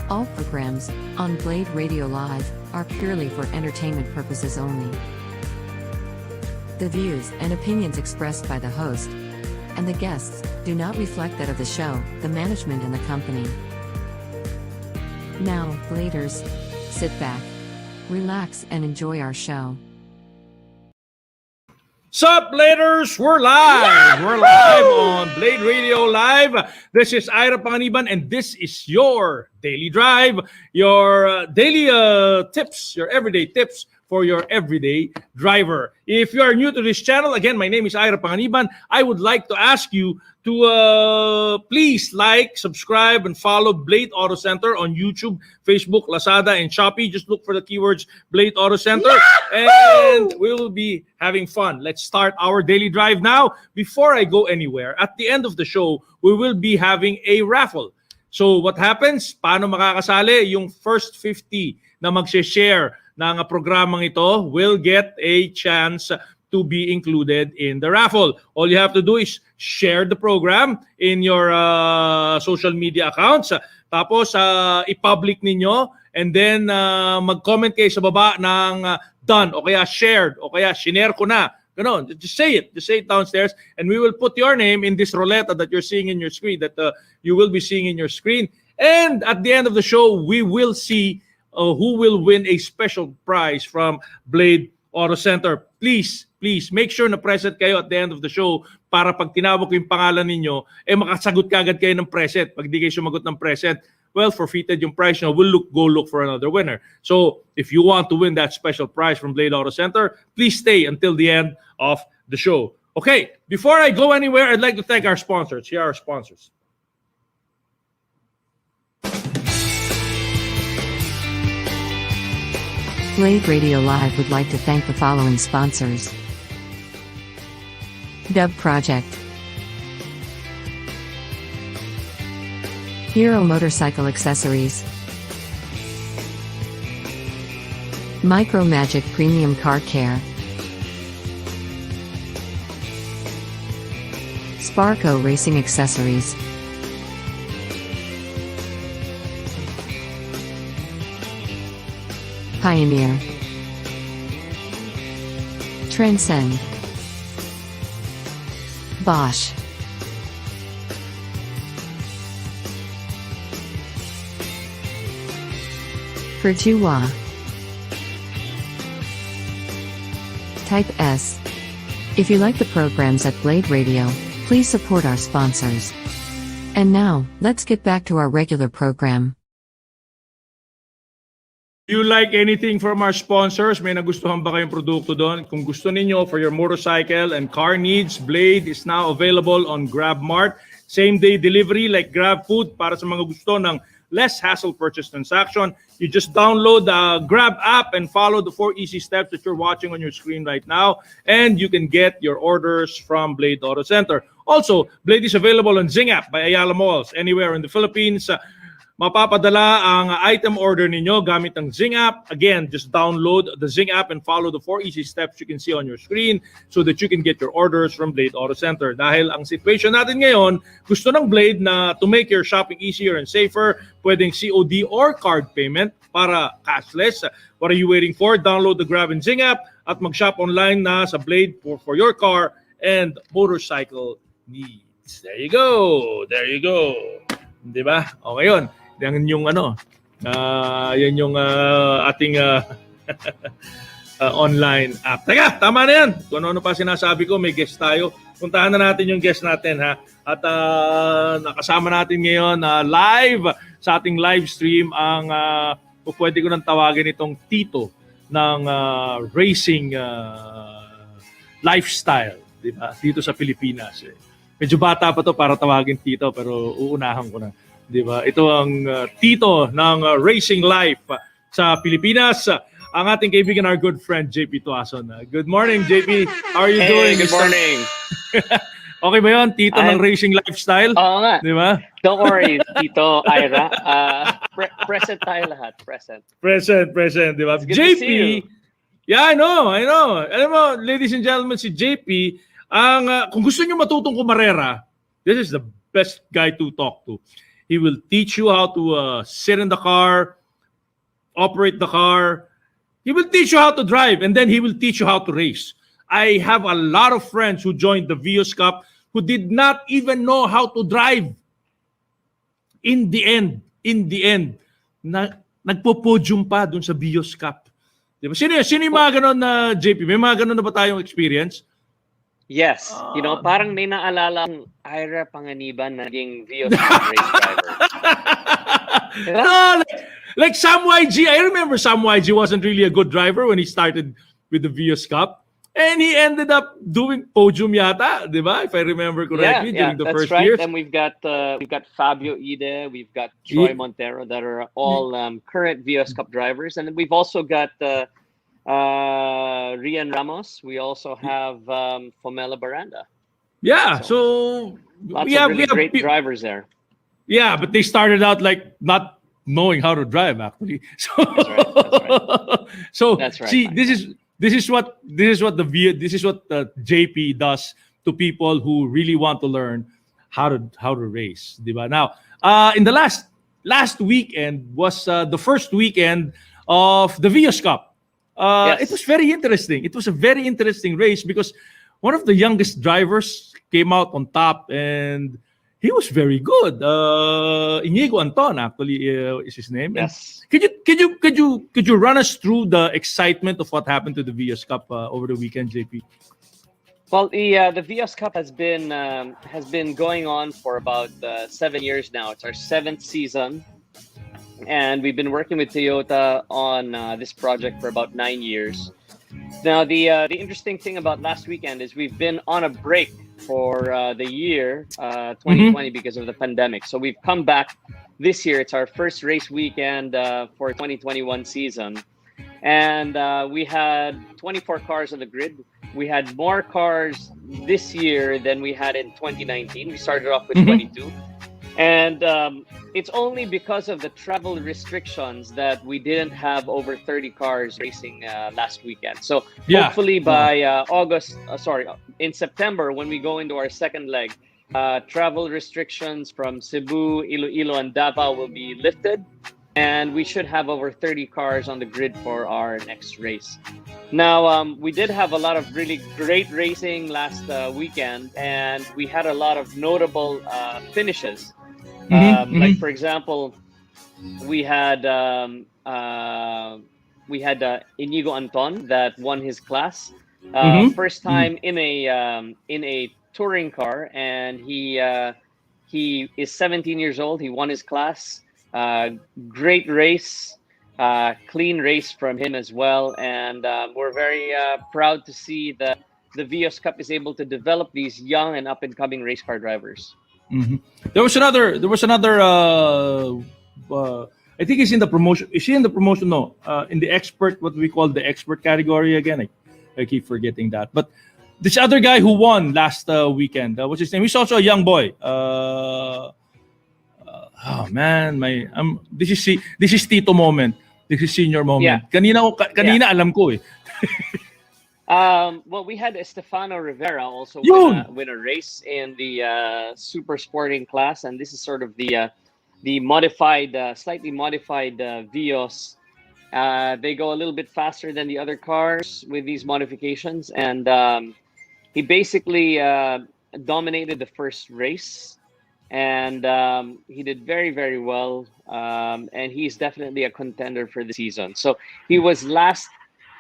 All programs on Blade Radio Live are purely for entertainment purposes only. The views and opinions expressed by the host and the guests do not reflect that of the show, the management, and the company. Now, Bladers, sit back, relax, and enjoy our show. Sup, Bladers? We're live! We're live on Blade Radio Live. This is Ira Panganiban, and this is your daily drive, your daily tips, your everyday tips for your everyday driver. If you are new to this channel, again, my name is Ira Panganiban. I would like to ask you to please like, subscribe, and follow Blade Auto Center on YouTube, Facebook, Lazada, and Shopee. Just look for the keywords Blade Auto Center, and we will be having fun. Let's start our daily drive now. Before I go anywhere, at the end of the show, we will be having a raffle. So what happens? Paano makakasali? Yung first 50 na mag-share ng programang ito will get a chance to be included in the raffle. All you have to do is share the program in your social media accounts. Tapos, i-public ninyo. And then, mag-comment kayo sa baba ng done o kaya shared o kaya shinare ko na. Ganon. Just say it. Just say it downstairs. And we will put your name in this roulette that you're seeing in your screen, that you will be seeing in your screen. And at the end of the show, we will see who will win a special prize from Blade Auto Center. Please make sure na present kayo at the end of the show para pag tinawag ko yung pangalan ninyo, makasagot kagad kayo ng present. Pag di kayo sumagot ng present, well, forfeited yung prize nyo. We'll go look for another winner. So, if you want to win that special prize from Blade Auto Center, please stay until the end of the show. Okay, before I go anywhere, I'd like to thank our sponsors. Here are our sponsors. Blade Radio Live would like to thank the following sponsors. Dub Project, Hero Motorcycle Accessories, Micro Magic Premium Car Care, Sparco Racing Accessories, Pioneer, Transcend, Bosch, Virtua, Type S. If you like the programs at Blade Radio, please support our sponsors. And now, let's get back to our regular program. Do you like anything from our sponsors? May nagustuhan ba kayong produkto doon? Kung gusto ninyo for your motorcycle and car needs, Blade is now available on GrabMart. Same-day delivery like GrabFood para sa mga gusto ng less hassle purchase transaction. You just download the Grab app and follow the 4 easy steps that you're watching on your screen right now, and you can get your orders from Blade Auto Center. Also, Blade is available on Zing app by Ayala Malls anywhere in the Philippines. Mapapadala ang item order ninyo gamit ang Zing app. Again, just download the Zing app and follow the 4 easy steps you can see on your screen so that you can get your orders from Blade Auto Center. Dahil ang situation natin ngayon, gusto ng Blade na to make your shopping easier and safer, pwedeng COD or card payment para cashless. What are you waiting for? Download the Grab and Zing app at mag-shop online na sa Blade for your car and motorcycle needs. There you go. There you go. Diba? Okay yun. Yan yung yan yung ating online app. Teka, tama na yan. Kung ano pa sinasabi ko, may guest tayo. Puntahan na natin yung guest natin, ha. At nakasama natin ngayon live sa ating live stream ang pwede ko nang tawagin itong tito ng racing lifestyle, di ba? Dito sa Pilipinas. Medyo bata pa to para tawagin tito, pero uunahan ko na. Diba? Ito ang tito ng racing life sa Pilipinas. Ang ating kaibigan, our good friend, JP Tuason. Good morning, JP. How are you doing? Good morning. Okay ba yun? Tito ng racing lifestyle? Oo nga. Di ba? Don't worry, Tito Ira. Present tayo lahat. Present. Present. Di ba? JP, yeah, I know. Alam mo, ladies and gentlemen, si JP, kung gusto nyo matutong kumarera, this is the best guy to talk to. He will teach you how to sit in the car, operate the car. He will teach you how to drive, and then he will teach you how to race. I have a lot of friends who joined the Vios Cup who did not even know how to drive. In the end, nagpo-podium pa dun sa Vios Cup. Diba? Sino yung mga ganon na JP? May mga ganon na ba tayong experience? Yes. Parang may naalala akong Ira Panganiban na naging Vios race driver. Diba? No, like Sam YG. I remember Sam YG wasn't really a good driver when he started with the Vios Cup. And he ended up doing podium yata, di ba? If I remember correctly, during the first right. years. And we've got Fabio Ide, we've got Troy Montero that are all current Vios Cup drivers, and we've also got Rian Ramos. We also have Fomela Baranda. Yeah, so lots of really great drivers there. Yeah, but they started out like not knowing how to drive actually. So That's right. so That's right. see, this is what the JP does to people who really want to learn how to race, diba? Now, in the last weekend was the first weekend of the Vios Cup. Yes. It was very interesting. It was a very interesting race because one of the youngest drivers came out on top, and he was very good. Inigo Anton actually is his name. Yes. Could you run us through the excitement of what happened to the Vios Cup over the weekend, JP? Well, the Vios Cup has been going on for about 7 years now. It's our 7th season, and we've been working with Toyota on this project for about 9 years. Now, the interesting thing about last weekend is we've been on a break for the year 2020 because of the pandemic. So we've come back this year. It's our first race weekend for 2021 season. And we had 24 cars on the grid. We had more cars this year than we had in 2019. We started off with 22. And it's only because of the travel restrictions that we didn't have over 30 cars racing last weekend. So hopefully by in September, when we go into our second leg, travel restrictions from Cebu, Iloilo, and Davao will be lifted. And we should have over 30 cars on the grid for our next race. Now, we did have a lot of really great racing last weekend, and we had a lot of notable finishes. Like, for example, we had Inigo Anton that won his class. First time in a touring car, and he is 17 years old. He won his class. Great race, clean race from him as well, and we're very proud to see that the Vios Cup is able to develop these young and up and coming race car drivers. There was another. I think he's in the promotion. Is he in the promotion? No, in the expert, what we call the expert category again. I keep forgetting that. But this other guy who won last weekend, what's his name? He's also a young boy. Oh man, this is Tito moment. This is senior moment. Kanina alam ko eh. Well, we had Estefano Rivera also win a race in the super sporting class, and this is sort of the modified, slightly modified Vios. They go a little bit faster than the other cars with these modifications, and he basically dominated the first race, and he did very, very well, and he's definitely a contender for the season. So he was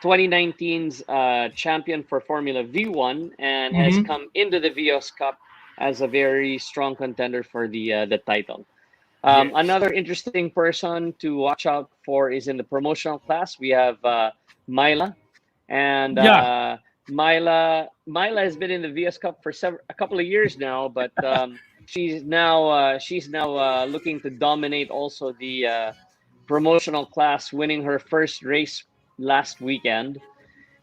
2019's champion for Formula V1 and has come into the Vios Cup as a very strong contender for the title. Another interesting person to watch out for is in the promotional class. We have Myla, and Myla has been in the Vios Cup for a couple of years now, but she's now looking to dominate also the promotional class, winning her first race last weekend.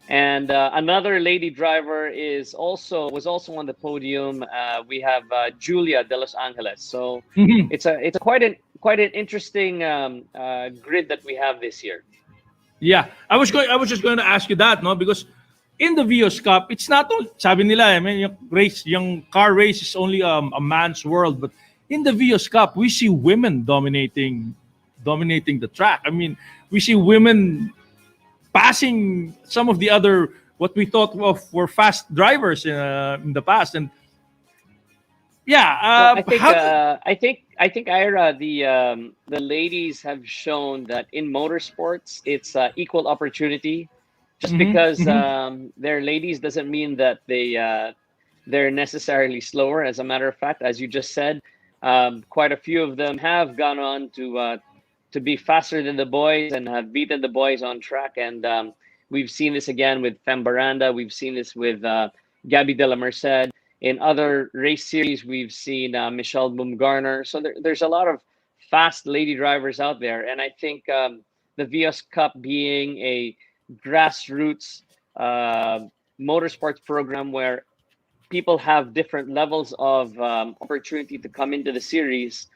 And another lady driver was also on the podium. We have Julia de Los Angeles. So it's quite an interesting grid that we have this year. Yeah, I was just going to ask you that, no, because in the Vios Cup, it's not all, sabi nila, yung car race is only a man's world, but in the Vios Cup, we see women dominating the track. I mean, we see women passing some of the other what we thought of were fast drivers in the past. And yeah, Well, I think how do, Ira, the ladies have shown that in motorsports it's equal opportunity. Just Mhm, because mhm. they're ladies doesn't mean that they're necessarily slower. As a matter of fact, as you just said, quite a few of them have gone on to be faster than the boys and have beaten the boys on track. And we've seen this again with Fem Baranda. We've seen this with Gabby De La Merced. In other race series, we've seen Michelle Bumgarner. So there's a lot of fast lady drivers out there. And I think the Vios Cup being a grassroots uh, motorsports program where people have different levels of opportunity to come into the series,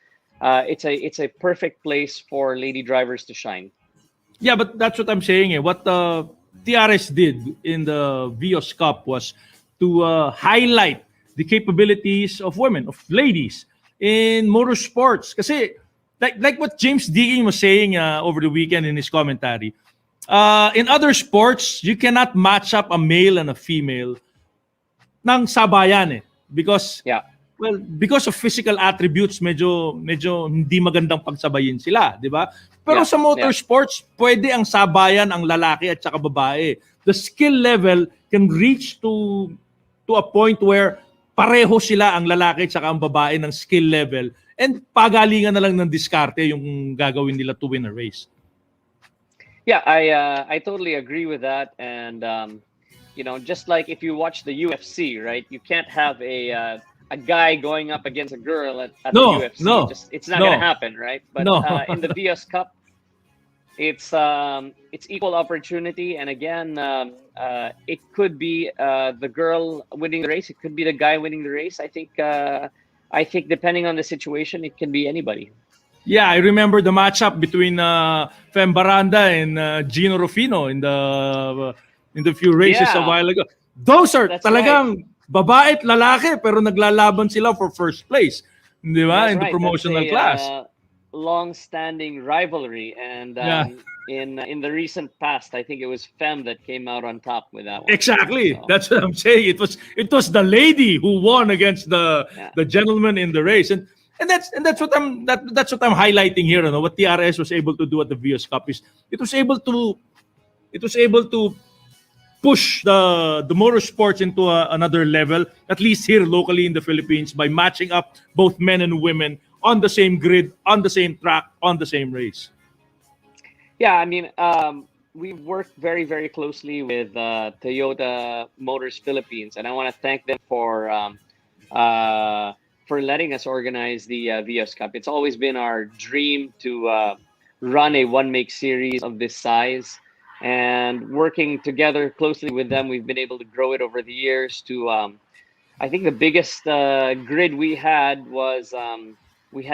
it's a perfect place for lady drivers to shine. Yeah, but that's what I'm saying. What the TRS did in the Vios Cup was to highlight the capabilities of women, of ladies in motorsports. Kasi like what James Deegan was saying over the weekend in his commentary, in other sports, you cannot match up a male and a female ng sabayan because Yeah, because of physical attributes medyo hindi magandang pagsabayin sila, di ba? Pero yeah, sa yeah. motorsports, pwede ang sabayan ang lalaki at saka babae. The skill level can reach to a point where pareho sila ang lalaki at saka ang babae ng skill level and pagalingan na lang ng diskarte yung gagawin nila to win a race. Yeah, I totally agree with that. And just like if you watch the UFC, right? You can't have a guy going up against a girl at the No, UFC. no, It's not gonna no, happen, right? But no. in the VS Cup, it's equal opportunity. And again, it could be the girl winning the race. It could be the guy winning the race. I think depending on the situation, it can be anybody. Yeah, I remember the matchup between Fem Baranda and Gino Rufino in the few races a Yeah, while ago. Those are that's right. talagang babae at lalaki pero naglalaban sila for first place. Di ba? That's In the right. That's promotional a class. long-standing rivalry, and Yeah, in the recent past, I think it was Fem that came out on top with that one. exactly. So That's what I'm saying. It was the lady who won against yeah, the gentleman in the race. And that's what that's what I'm highlighting here. No? What TRS was able to do at the Vios Cup is it was able to push the motorsports into another level, at least here locally in the Philippines, by matching up both men and women on the same grid, on the same track, on the same race. yeah. I mean, we've worked very very closely with Toyota Motors Philippines, and I want to thank them uh, for letting us organize the VS Cup. It's always been our dream to run a one make series of this size. And working together closely with them, we've been able to grow it over the years to, I think the biggest grid we had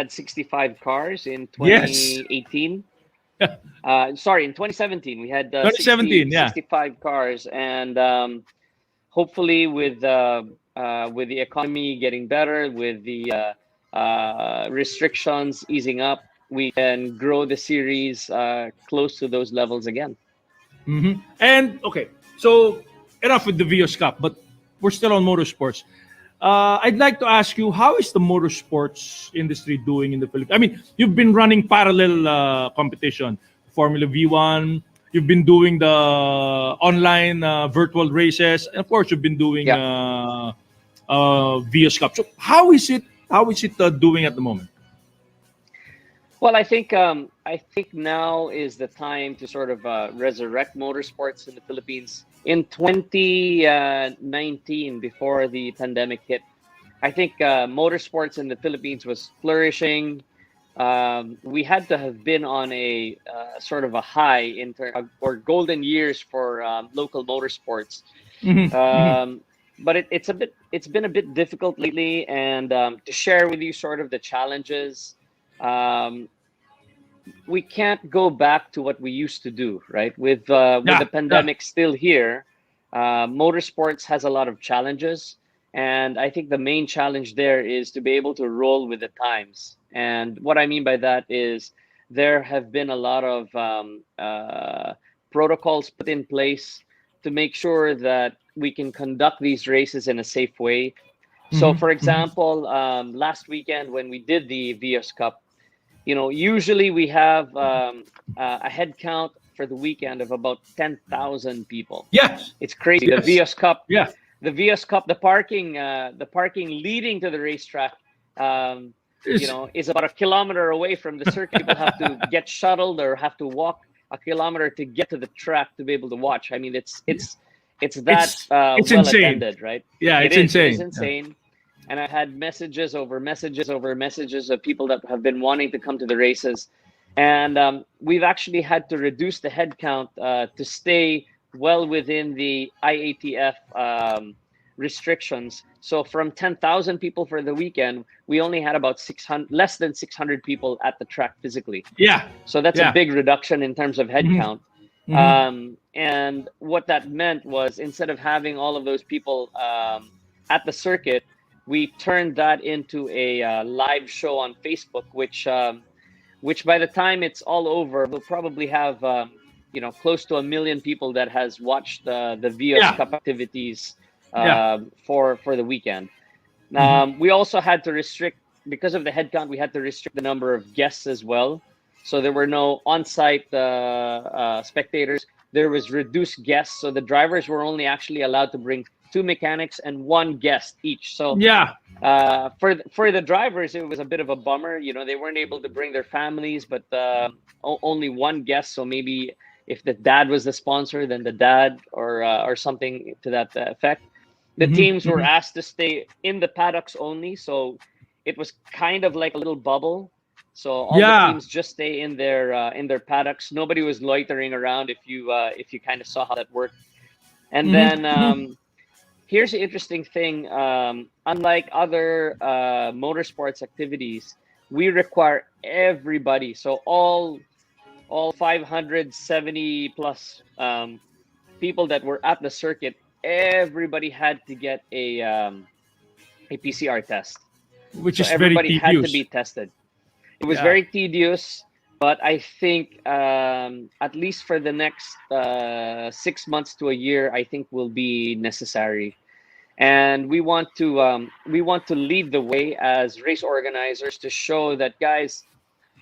65 cars in Yes, 2018. Sorry, in 2017, we had 2017. Yeah. 65 cars. And hopefully with the economy getting better, with the restrictions easing up, we can grow the series close to those levels again. And okay, so enough with the Vios Cup, but we're still on motorsports. I'd like to ask you, how is the motorsports industry doing in the Philippines? I mean, you've been running parallel competition, Formula V1. You've been doing the online virtual races, and of course, you've been doing Yeah. Vios Cup. So, how is it? How is it doing at the moment? Well, I think now is the time to sort of resurrect motorsports in the Philippines. In 2019, before the pandemic hit, I think motorsports in the Philippines was flourishing. We had to have been on a sort of a high or golden years for local motorsports. Um, but it's been a bit difficult lately, and to share with you sort of the challenges. Um, we can't go back to what we used to do, right? With Yeah, the yeah. pandemic still here, motorsports has a lot of challenges, And I think the main challenge there is to be able to roll with the times. And what I mean by that is there have been a lot of protocols put in place to make sure that we can conduct these races in a safe way. So, for example, last weekend when we did the Vios Cup, usually we have a head count for the weekend of about 10,000 people. Yes, it's crazy. yes. The Vios Cup, Yeah. the Vios Cup, the parking leading to the racetrack, is about a kilometer away from the circuit. People have to get shuttled or have to walk a kilometer to get to the track to be able to watch. I mean, it's that well insane. attended, right? Yeah, It insane. is insane. Yeah. And I had messages over messages over messages of people that have been wanting to come to the races. And we've actually had to reduce the head count to stay well within the IATF restrictions. So from 10,000 people for the weekend, we only had about less than 600 people at the track physically. Yeah. So that's a big reduction in terms of head count. And what that meant was, instead of having all of those people at the circuit, we turned that into a live show on Facebook, which by the time it's all over, we'll probably have close to 1 million people that has watched the Vios Cup activities for the weekend. We also had to restrict, because of the head count, we had to restrict the number of guests as well. So there were no on-site spectators. There was reduced guests. So the drivers were only actually allowed to bring 2 mechanics and 1 guest each. So for the drivers, it was a bit of a bummer. They weren't able to bring their families, but only 1 guest. So maybe if the dad was the sponsor, then the dad or something to that effect. The teams were asked to stay in the paddocks only. So it was kind of like a little bubble. So all the teams just stay in their paddocks. Nobody was loitering around, if you kind of saw how that worked. And then here's the interesting thing. Unlike other motorsports activities, we require everybody. So all 570 plus people that were at the circuit, everybody had to get a PCR test. Which is everybody very tedious. Had to be tested. It was very tedious, but I think at least for the next 6 months to a year, I think will be necessary. And we want to lead the way as race organizers to show that, guys,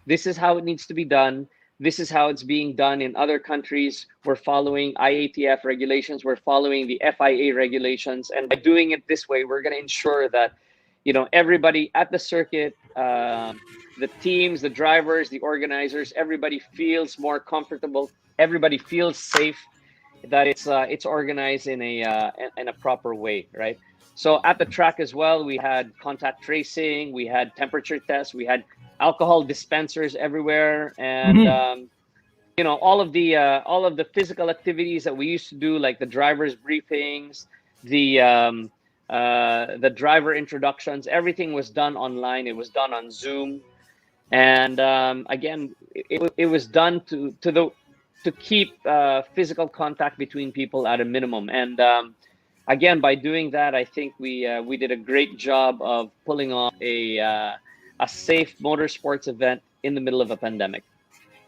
this is how it needs to be done. This is how it's being done in other countries. We're following IATF regulations. We're following the FIA regulations. And by doing it this way, we're going to ensure that, everybody at the circuit, the teams, the drivers, the organizers, everybody feels more comfortable. Everybody feels safe, that it's organized in a proper way, right? So at the track as well, we had contact tracing, we had temperature tests, we had alcohol dispensers everywhere, and all of the physical activities that we used to do, like the drivers' briefings, the driver introductions, everything was done online. It was done on Zoom, and again, it was done to keep physical contact between people at a minimum. And again, by doing that, I think we did a great job of pulling off a safe motorsports event in the middle of a pandemic.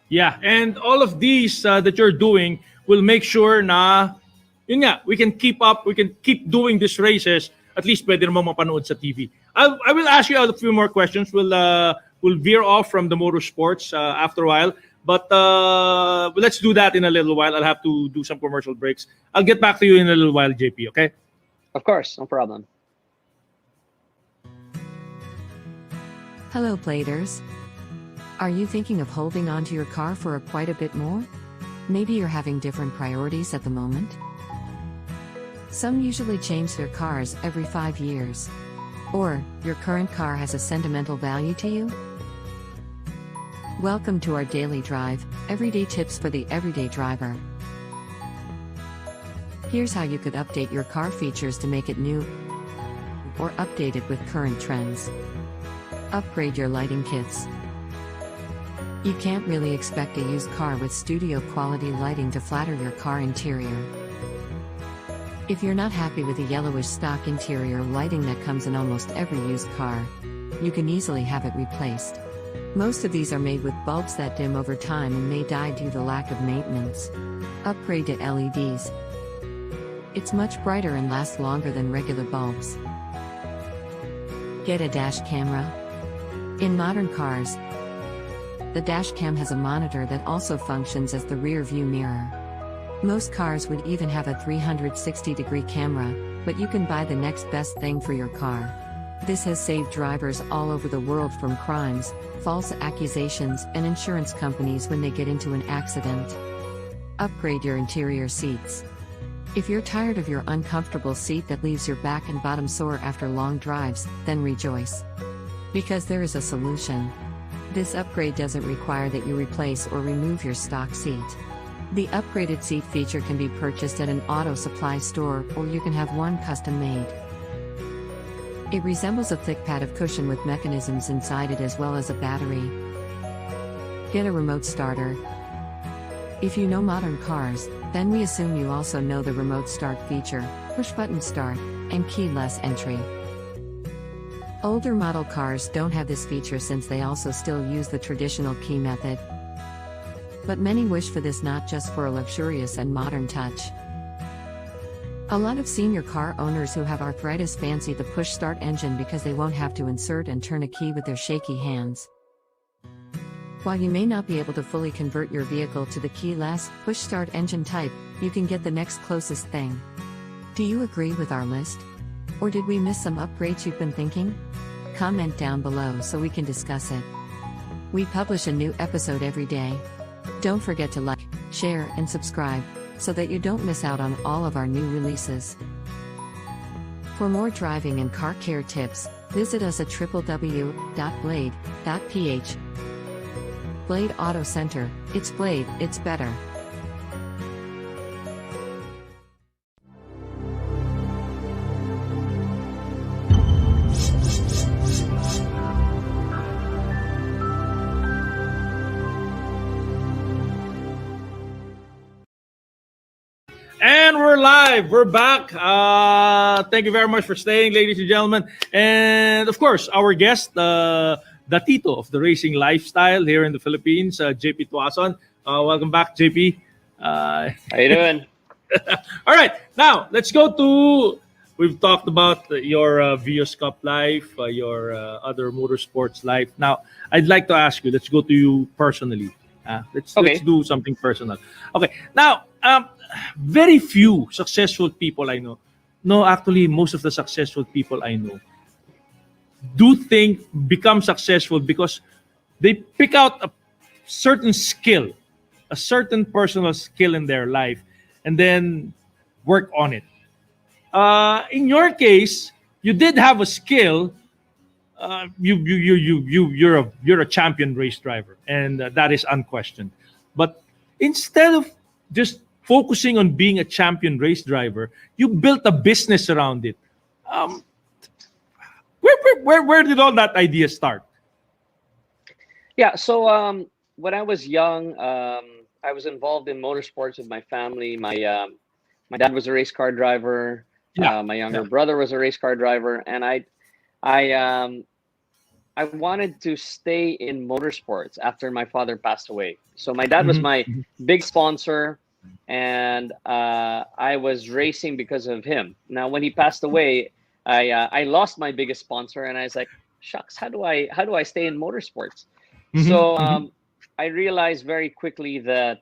Yeah, and all of these that you're doing will make sure na we can keep up, we can keep doing these races. At least pwede naman mapanood sa TV. I will ask you a few more questions. We'll veer off from the motorsports after a while. But let's do that in a little while. I'll have to do some commercial breaks. I'll get back to you in a little while, JP, okay? Of course, no problem. Hello, Platers. Are you thinking of holding on to your car for quite a bit more? Maybe you're having different priorities at the moment? Some usually change their cars every 5 years. Or, your current car has a sentimental value to you? Welcome to our Daily Drive, everyday tips for the everyday driver. Here's how you could update your car features to make it new or update it with current trends. Upgrade your lighting kits. You can't really expect a used car with studio quality lighting to flatter your car interior. If you're not happy with the yellowish stock interior lighting that comes in almost every used car, you can easily have it replaced. Most of these are made with bulbs that dim over time and may die due to lack of maintenance. Upgrade to LEDs. It's much brighter and lasts longer than regular bulbs. Get a dash camera. In modern cars, the dash cam has a monitor that also functions as the rear view mirror. Most cars would even have a 360-degree camera, but you can buy the next best thing for your car. This has saved drivers all over the world from crimes, false accusations, and insurance companies when they get into an accident. Upgrade your interior seats. If you're tired of your uncomfortable seat that leaves your back and bottom sore after long drives, then rejoice. Because there is a solution. This upgrade doesn't require that you replace or remove your stock seat. The upgraded seat feature can be purchased at an auto supply store, or you can have one custom made. It resembles a thick pad of cushion with mechanisms inside it as well as a battery. Get a remote starter. If you know modern cars, then we assume you also know the remote start feature, push-button start, and keyless entry. Older model cars don't have this feature since they also still use the traditional key method. But many wish for this not just for a luxurious and modern touch. A lot of senior car owners who have arthritis fancy the push-start engine because they won't have to insert and turn a key with their shaky hands. While you may not be able to fully convert your vehicle to the keyless, push-start engine type, you can get the next closest thing. Do you agree with our list? Or did we miss some upgrades you've been thinking? Comment down below so we can discuss it. We publish a new episode every day. Don't forget to like, share, and subscribe, so that you don't miss out on all of our new releases. For more driving and car care tips, visit us at www.blade.ph. Blade Auto Center, it's Blade, it's better. And we're live. We're back. Thank you very much for staying, ladies and gentlemen. And of course, our guest, the Tito of the racing lifestyle here in the Philippines, JP Tuason. Welcome back, JP. How you doing? All right. Now, let's go to... We've talked about your Vios Cup life, your other motorsports life. Now, I'd like to ask you, let's go to you personally. Let's do something personal. Okay. Now, very few successful people I know. No, actually, most of the successful people I know do become successful because they pick out a certain skill, a certain personal skill in their life, and then work on it. In your case, you did have a skill. You're a champion race driver, and that is unquestioned. But instead of just focusing on being a champion race driver, you built a business around it. Where did all that idea start? Yeah, so when I was young, I was involved in motorsports with my family. My dad was a race car driver. My younger brother was a race car driver, and I wanted to stay in motorsports after my father passed away. So my dad was my big sponsor, and I was racing because of him. Now, when he passed away, I lost my biggest sponsor, and I was like, shucks, how do I stay in motorsports? So I realized very quickly that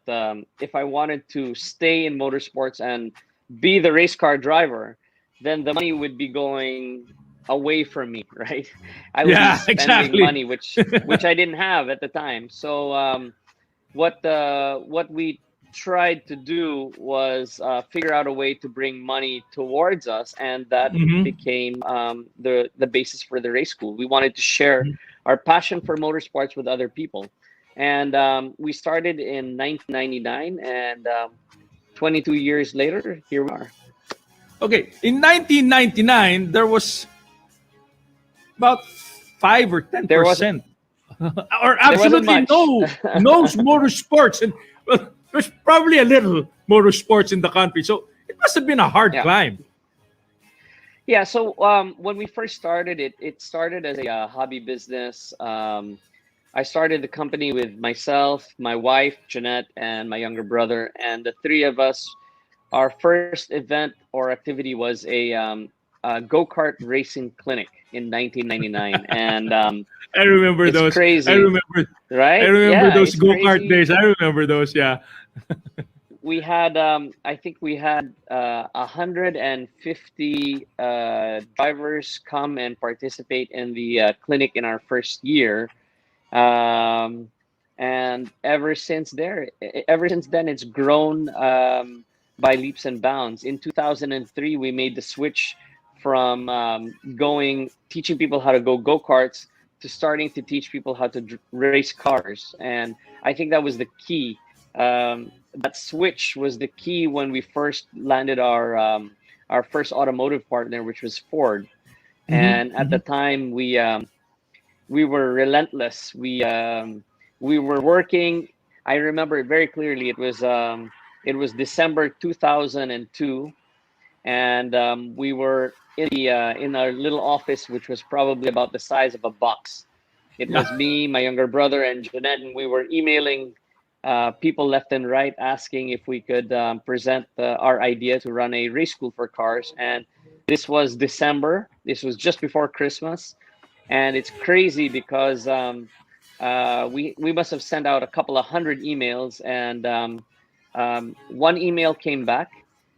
if I wanted to stay in motorsports and be the race car driver, then the money would be going away from me, right? I would be spending money, which I didn't have at the time. So what we tried to do was figure out a way to bring money towards us, and that became the basis for the race school. We wanted to share our passion for motorsports with other people, and we started in 1999, and 22 years later, here we are. Okay, in 1999, there was about 5 or 10%, or absolutely no motorsports, and well, there's probably a little motorsports in the country. So It must have been a hard Yeah. climb. Yeah, so when we first started, it started as a hobby business. I started the company with myself, my wife, Jeanette, and my younger brother. And the three of us, our first event or activity was a go-kart racing clinic in 1999. And I remember it's those. I crazy, remember. I right? remember Yeah, those it's go kart crazy. days. I remember those. Yeah. We had, I think we had 150 drivers come and participate in the clinic in our first year. Um, and ever since then, it's grown by leaps and bounds. In 2003, we made the switch from teaching people how to go-karts to starting to teach people how to race cars. And I think that was the key. That switch was the key when we first landed our first automotive partner, which was Ford. Mm-hmm, And at mm-hmm. the time, we were relentless. We were working. I remember it very clearly. It was December 2002, and we were in our little office, which was probably about the size of a box. It Yeah. was me, my younger brother, and Jeanette, and we were emailing people left and right asking if we could present our idea to run a race school for cars. And this was December. This was just before Christmas, and it's crazy because we must have sent out a couple of hundred emails, and one email came back,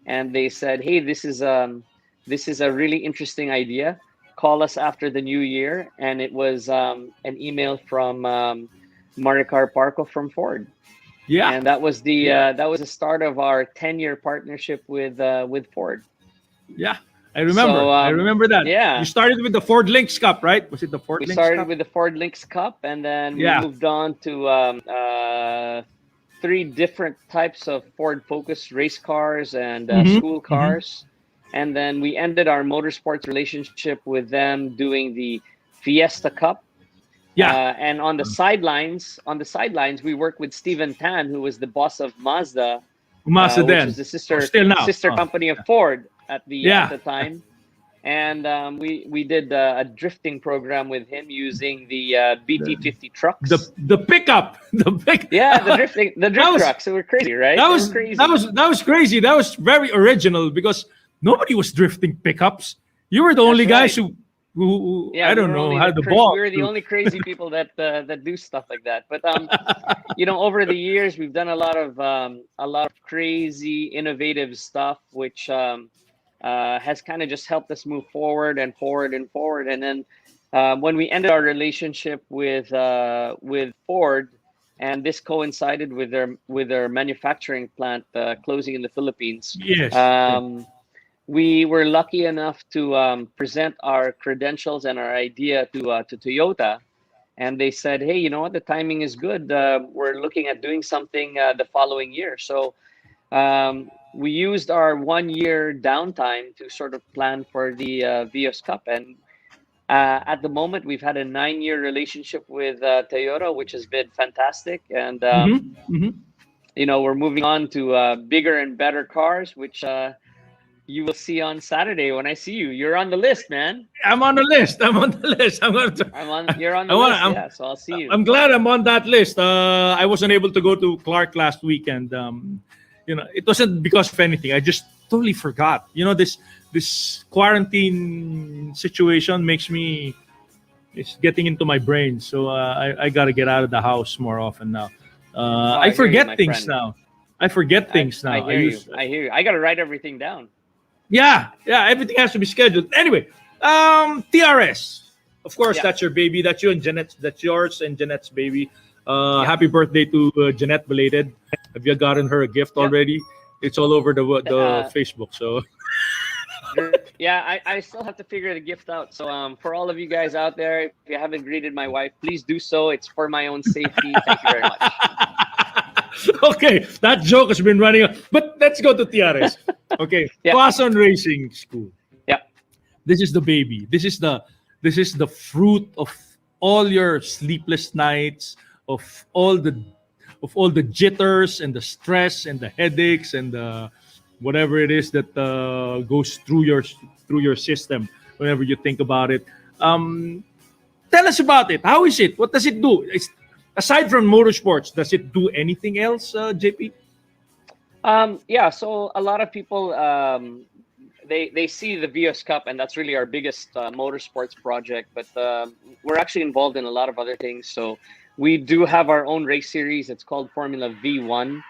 and they said, "Hey, this is a really interesting idea. Call us after the new year." And it was an email from Maricar Parco from Ford, Yeah. and Yeah. that was the start of our 10-year partnership with Ford. Yeah. I remember. So I remember that. You yeah, started with the Ford Links Cup, right? Was it the Ford we Links started Cup? with the Ford Links Cup, and then we Yeah. moved on to three different types of Ford Focus race cars and school Mm-hmm. Mm-hmm. cars. And then we ended our motorsports relationship with them doing the Fiesta Cup. Yeah. And on the sidelines, we worked with Steven Tan, who was the boss of Mazda, Umasa which was then. the Or still now. sister company of Ford at Yeah. the time. And we did a drifting program with him using the BT50 trucks. The pickup. The pick. Yeah, the That drift was trucks. They were crazy, right? that They were was that crazy. was that was crazy. That was very original because nobody was drifting pickups. You were the That's only guys right. who Yeah, I don't know had the ball we were the to. only crazy people that do stuff like that. But over the years we've done a lot of crazy, innovative stuff, which has kind of just helped us move forward and forward and forward. And then when we ended our relationship with Ford, and this coincided with their manufacturing plant closing in the Philippines. Yes. Yes. We were lucky enough to present our credentials and our idea to Toyota, and they said, "Hey, you know what? The timing is good. We're looking at doing something the following year." So we used our 1 year downtime to sort of plan for the Vios Cup, and at the moment we've had a 9-year relationship with Toyota, which has been fantastic, and Mm-hmm. Mm-hmm. we're moving on to bigger and better cars, which you will see on Saturday when I see you. You're on the list, man. I'm on the list. I'm on the list. You're on I the want. list, yeah. So I'll see you. I'm glad I'm on that list. I wasn't able to go to Clark last weekend. It wasn't because of anything. I just totally forgot. This quarantine situation makes me. It's getting into my brain, so I gotta get out of the house more often now. Oh, I I hear you, forget my things friend. now. I forget things I now. hear you. I hear you. I got to write everything down. Yeah, everything has to be scheduled. Anyway, TRS. Of course, Yeah. that's your baby. That's you and Jeanette's. That's yours and Jeanette's baby. Yep. Happy birthday to Jeanette belated. Have you gotten her a gift Yep. already? It's all over the Uh, Facebook. So yeah, I still have to figure the gift out. So for all of you guys out there, if you haven't greeted my wife, please do so. It's for my own safety. Thank you very much. okay, that joke has been running. But let's go to TRS. Okay, Yeah. Quezon Racing School. Yeah. This is the baby. This is the fruit of all your sleepless nights, of all the jitters and the stress and the headaches and whatever it is that goes through your system whenever you think about it. Um, Tell us about it. How is it? What does it do? Aside from motorsports, does it do anything else, JP? Yeah, so a lot of people they see the Vios Cup, and that's really our biggest motorsports project. But we're actually involved in a lot of other things. So we do have our own race series. It's called Formula V1,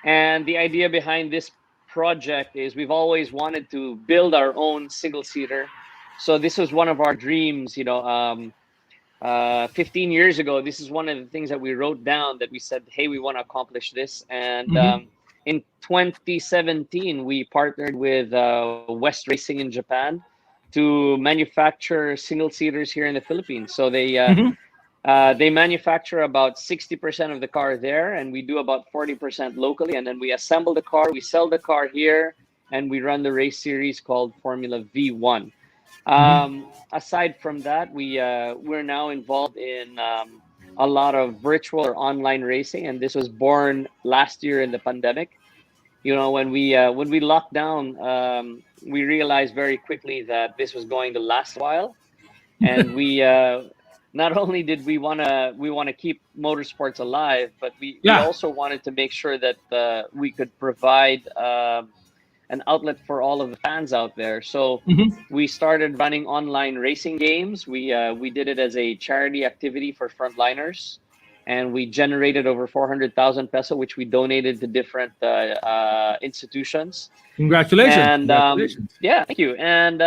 and the idea behind this project is we've always wanted to build our own single seater. So this was one of our dreams. 15 years ago, this is one of the things that we wrote down that we said, hey, we want to accomplish this. And Mm-hmm. in 2017, we partnered with West Racing in Japan to manufacture single seaters here in the Philippines. So Mm-hmm. they manufacture about 60% of the car there, and we do about 40% locally. And then we assemble the car, we sell the car here, and we run the race series called Formula V1. Mm-hmm. Aside from that, we're now involved in a lot of virtual or online racing, and this was born last year in the pandemic. When we locked down, we realized very quickly that this was going to last a while, and we not only did we want to keep motorsports alive, but we Yeah. also wanted to make sure that we could provide an outlet for all of the fans out there. So Mm-hmm. we started running online racing games. We did it as a charity activity for frontliners, and we generated over 400,000 peso, which we donated to different institutions. Congratulations. And Congratulations. yeah, thank you. And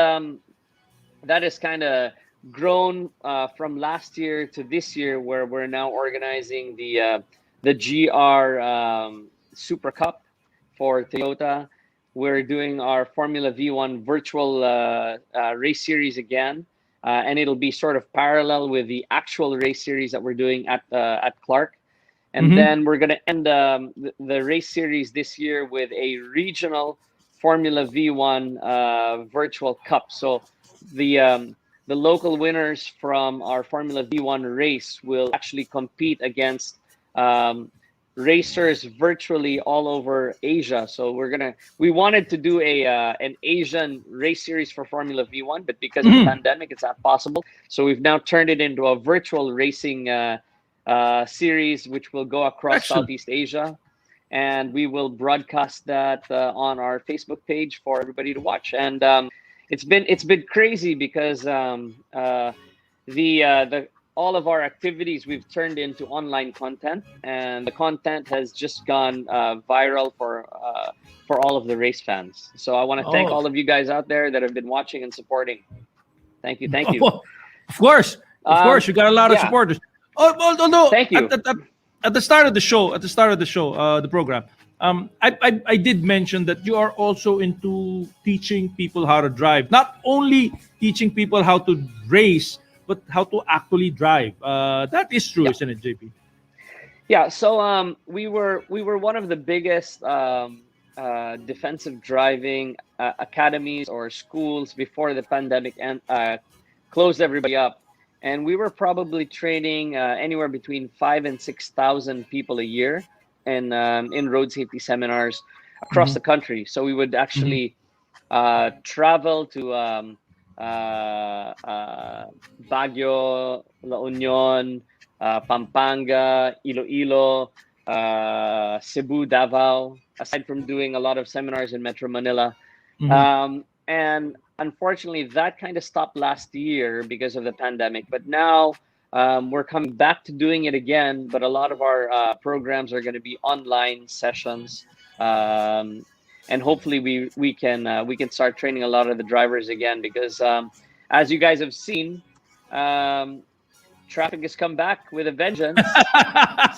that has kind of grown from last year to this year, where we're now organizing the GR Super Cup for Toyota. We're doing our Formula V1 virtual race series again, and it'll be sort of parallel with the actual race series that we're doing at Clark. And Mm-hmm. then we're going to end the race series this year with a regional Formula V1 virtual cup. So the local winners from our Formula V1 race will actually compete against um, racers virtually all over Asia. So we wanted to do an Asian race series for Formula V1, but because of the Mm-hmm. pandemic, it's not possible. So we've now turned it into a virtual racing series, which will go across Excellent. Southeast Asia, and we will broadcast that on our Facebook page for everybody to watch. And it's been crazy because the all of our activities we've turned into online content, and the content has just gone viral for all of the race fans. So I want to thank Oh, all of you guys out there that have been watching and supporting. Thank you, thank you. oh, of course. Of Um, course, you got a lot of yeah, supporters. Although thank you. at the start of the show, the program, I did mention that you are also into teaching people how to drive. Not only teaching people how to race, but how to actually drive. That is true, Yeah, isn't it, JP? yeah. So we were one of the biggest defensive driving academies or schools before the pandemic and closed everybody up. And we were probably training anywhere between 5 and 6 thousand people a year in road safety seminars across Mm-hmm. the country. So we would Mm-hmm. actually travel to Baguio, La Union, Pampanga, Iloilo, Cebu, Davao, aside from doing a lot of seminars in Metro Manila. Mm-hmm. And unfortunately, that kind of stopped last year because of the pandemic. But now we're coming back to doing it again. But a lot of our programs are going to be online sessions, um, and hopefully we can start training a lot of the drivers again because as you guys have seen, um, traffic has come back with a vengeance.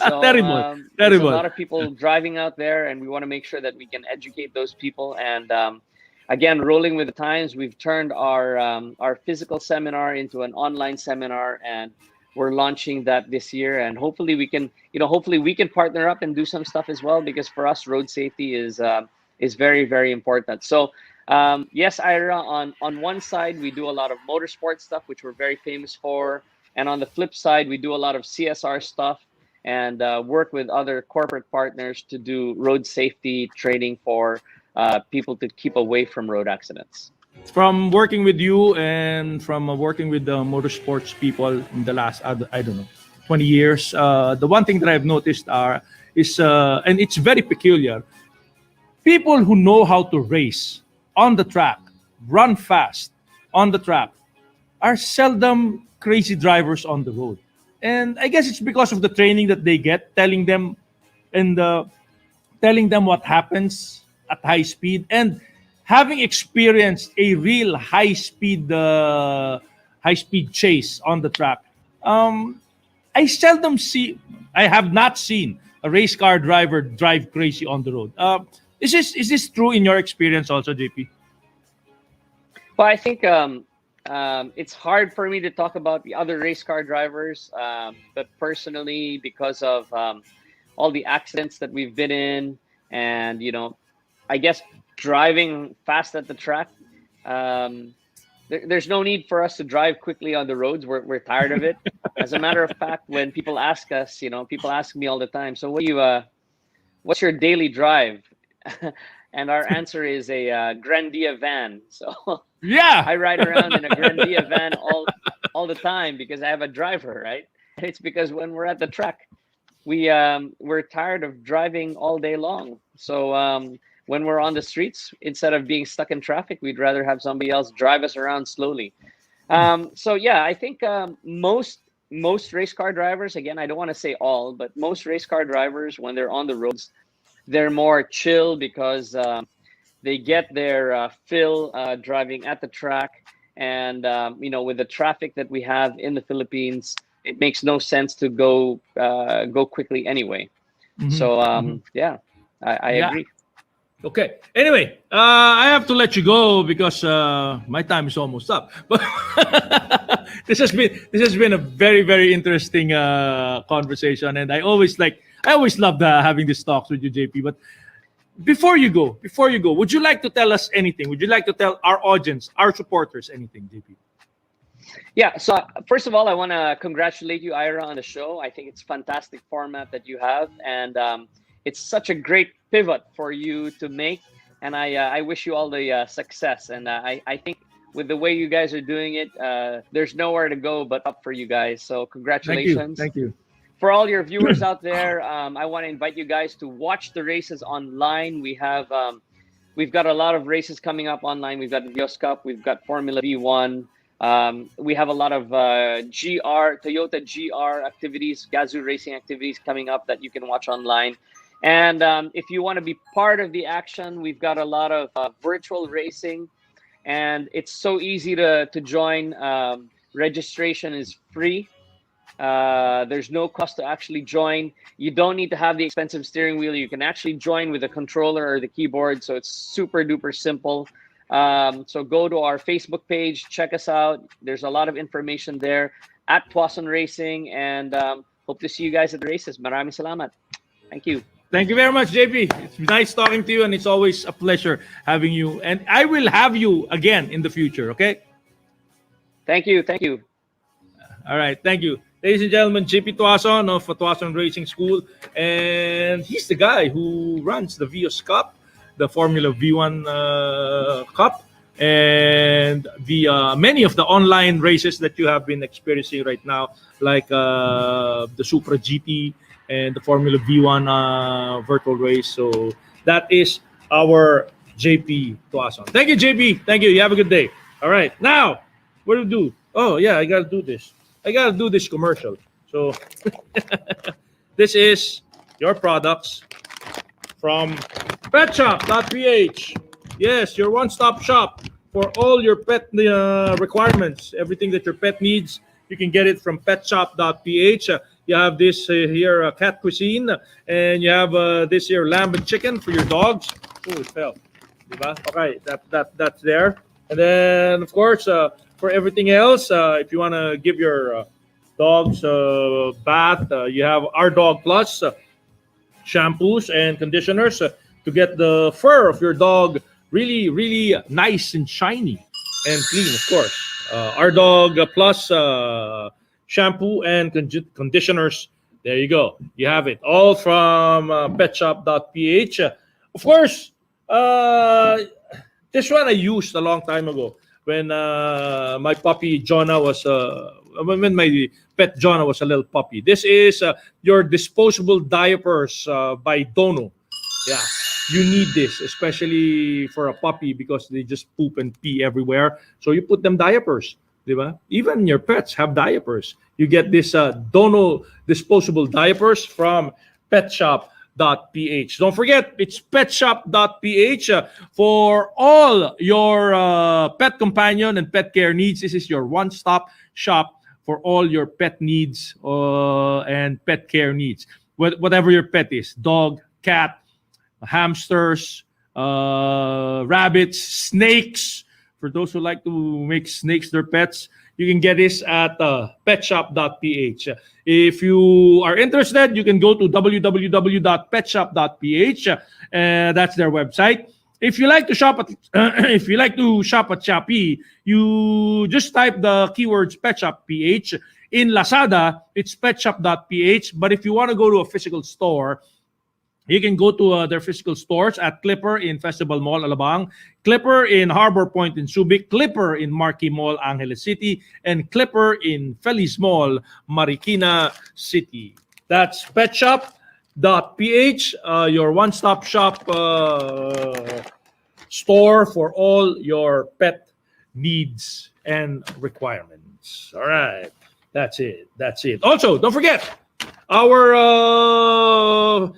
So Terrible, there's a terrible. lot of people driving out there, and we want to make sure that we can educate those people. And again, rolling with the times, we've turned our physical seminar into an online seminar, and we're launching that this year. And hopefully we can partner up and do some stuff as well, because for us, road safety is very, very important. So yes, Ira, on one side we do a lot of motorsport stuff, which we're very famous for, and on the flip side, we do a lot of CSR stuff and work with other corporate partners to do road safety training for people to keep away from road accidents. From working with you and from working with the motorsports people in the last, I don't know, 20 years, the one thing that I've noticed is, and it's very peculiar, people who know how to race on the track, run fast on the track, are seldom crazy drivers on the road. And I guess it's because of the training that they get, and telling them what happens at high speed, and having experienced a real high speed chase on the track. Um, I seldom see, I have not seen a race car driver drive crazy on the road. Is this true in your experience also, JP? Well, I think it's hard for me to talk about the other race car drivers, but personally, because of all the accidents that we've been in, and I guess driving fast at the track, there's no need for us to drive quickly on the roads. We're tired of it. As a matter of fact, when people ask us, people ask me all the time, so what's your daily drive? And our answer is a Grandia van. So Yeah. I ride around in a Grandia van all the time because I have a driver, right? And it's because when we're at the track, we're tired of driving all day long. So when we're on the streets, instead of being stuck in traffic, we'd rather have somebody else drive us around slowly. So yeah, I think most race car drivers, again, I don't want to say all, but most race car drivers, when they're on the roads, they're more chill because they get their fill driving at the track. And with the traffic that we have in the Philippines, it makes no sense to go quickly anyway. So yeah, I Yeah. agree. Okay. Anyway, I have to let you go because my time is almost up. But this has been a very very interesting conversation, and I always love having these talks with you, JP. But before you go, would you like to tell us anything? Would you like to tell our audience, our supporters, anything, JP? Yeah. So first of all, I want to congratulate you, Ira, on the show. I think it's fantastic format that you have, and it's such a great pivot for you to make. And I wish you all the success. And I think with the way you guys are doing it, there's nowhere to go but up for you guys. So Thank you. congratulations. Thank you. For all your viewers out there, I want to invite you guys to watch the races online. We've got a lot of races coming up online. We've got the Dios Cup. We've got Formula V1. We have a lot of Toyota GR activities, Gazoo racing activities coming up that you can watch online. And if you want to be part of the action, we've got a lot of virtual racing, and it's so easy to join. Registration is free. There's no cost to actually join. You don't need to have the expensive steering wheel. You can actually join with a controller or the keyboard. So it's super duper simple. So go to our Facebook page, check us out. There's a lot of information there at Tuason Racing, and hope to see you guys at the races. Maraming salamat. Thank you. Thank you very much, JP. It's nice talking to you, and it's always a pleasure having you. And I will have you again in the future, okay? Thank you. Thank you. All right, thank you. Ladies and gentlemen, JP Tuason of Tuason Racing School. And he's the guy who runs the Vios Cup, the Formula V1 Cup, and the many of the online races that you have been experiencing right now, like the Supra GT and the Formula V1 virtual race. So that is our JP Tuason. Thank you, JP. Thank you. You have a good day. All right. Now, what do we do? Oh, yeah, I got to do this. I got to do this commercial. So this is your products from petshop.ph. Yes, your one-stop shop for all your pet requirements. Everything that your pet needs, you can get it from petshop.ph. You have this here cat cuisine, and you have this here lamb and chicken for your dogs. Oh, it fell. Diba? Okay, that's there. And then, of course, for everything else, if you want to give your dogs a bath, you have our Dog Plus shampoos and conditioners to get the fur of your dog really, really nice and shiny and clean, of course. Our Dog Plus shampoo and conditioners. There you go. You have it all from petshop.ph. Of course, This one I used a long time ago when my puppy Jonah was when my pet Jonah was a little puppy. This is your disposable diapers by Dono. Yeah, you need this, especially for a puppy because they just poop and pee everywhere. So you put them diapers, diba? Even your pets have diapers. You get this Dono disposable diapers from petshop.ph. Don't forget, it's petshop.ph for all your pet companion and pet care needs. This is your one-stop shop for all your pet needs and pet care needs. Whatever your pet is, dog, cat, hamsters, rabbits, snakes. For those who like to make snakes their pets, you can get this at petshop.ph. If you are interested, you can go to www.petshop.ph. That's their website. If you like to shop at Shopee, you just type the keywords petshop.ph. In Lazada, it's petshop.ph. But if you want to go to a physical store, you can go to their physical stores at Clipper in Festival Mall, Alabang, Clipper in Harbor Point in Subic, Clipper in Marquee Mall, Angeles City, and Clipper in Feliz Mall, Marikina City. That's petshop.ph, your one-stop shop store for all your pet needs and requirements. All right. That's it. Also, don't forget our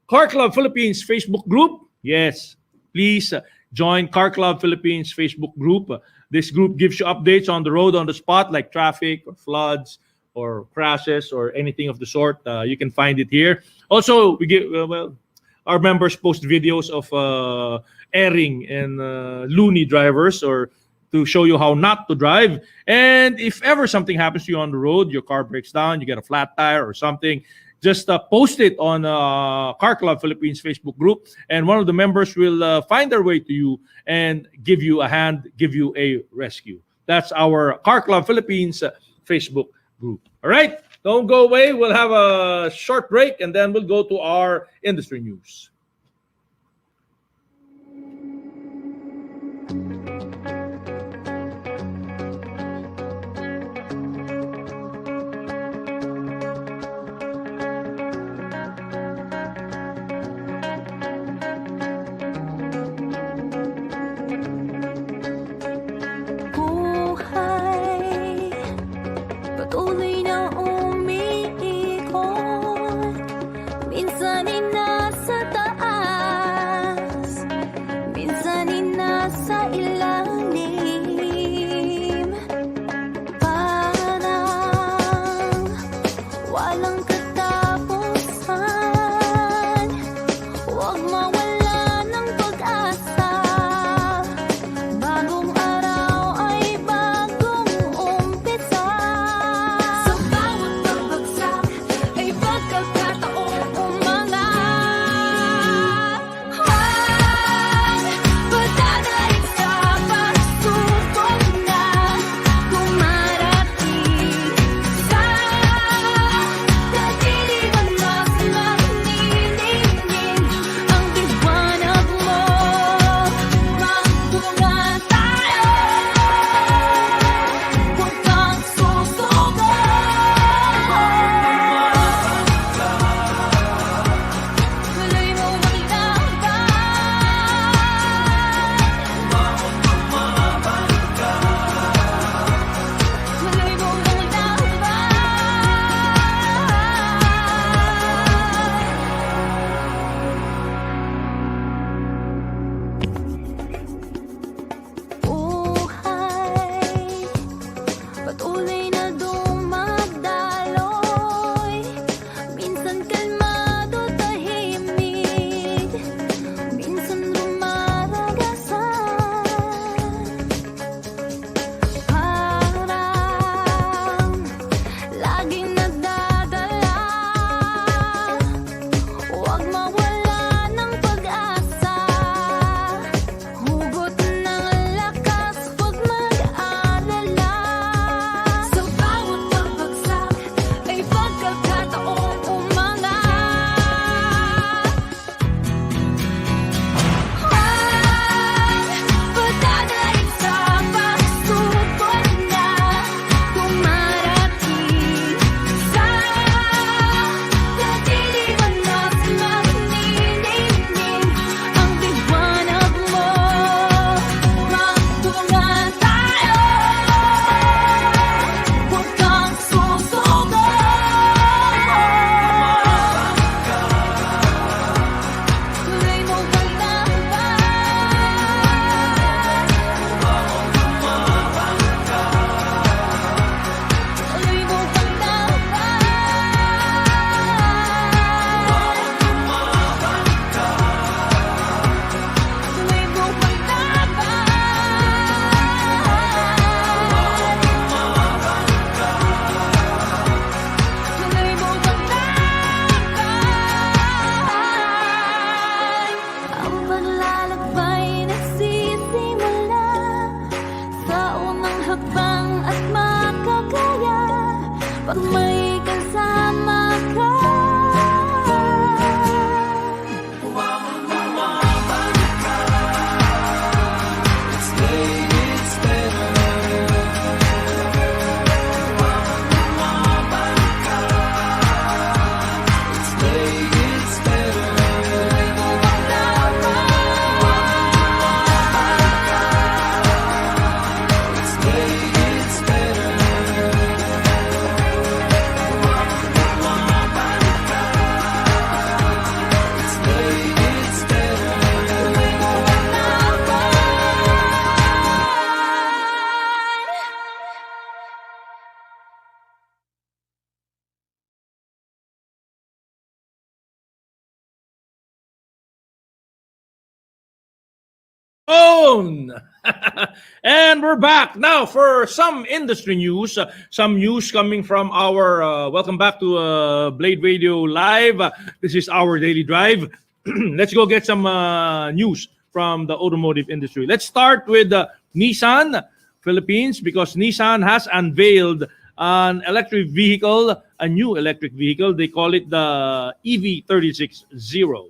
Car Club Philippines Facebook group. Yes, please join Car Club Philippines Facebook group. This group gives you updates on the road, on the spot, like traffic or floods or crashes or anything of the sort. You can find it here. Also, we give our members post videos of erring and loony drivers, or to show you how not to drive. And if ever something happens to you on the road, your car breaks down, you get a flat tire or something, just post it on Car Club Philippines Facebook group, and one of the members will find their way to you and give you a hand, give you a rescue. That's our Car Club Philippines Facebook group. All right, don't go away. We'll have a short break, and then we'll go to our industry news. Patuloy na umiikot, minsan ay nasa taas. pag may kasama ka. own. And we're back now for some industry news. Some news coming from our welcome back to Blade Radio Live. This is our daily drive. Let's go get some news from the automotive industry. Let's start with Nissan Philippines, because Nissan has unveiled an electric vehicle, a new electric vehicle. They call it the EV36 Zero.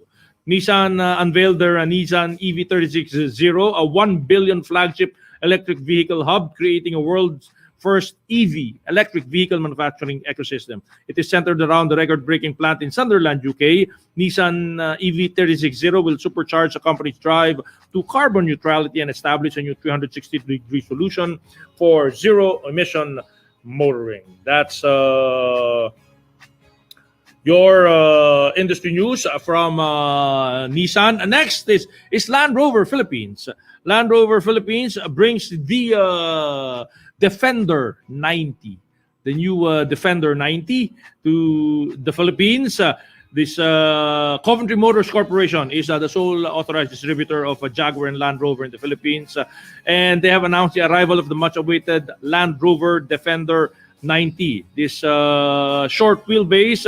Nissan unveiled their Nissan EV36 Zero, a 1 billion flagship electric vehicle hub, creating a world's first EV, electric vehicle manufacturing ecosystem. It is centered around the record-breaking plant in Sunderland, UK. Nissan EV36 Zero will supercharge the company's drive to carbon neutrality and establish a new 360-degree solution for zero-emission motoring. That's your industry news from Nissan. Next is Land Rover Philippines. Land Rover Philippines brings the Defender 90, the new Defender 90 to the Philippines. This Coventry Motors Corporation is the sole authorized distributor of Jaguar and Land Rover in the Philippines. And they have announced the arrival of the much-awaited Land Rover Defender 90. This short wheelbase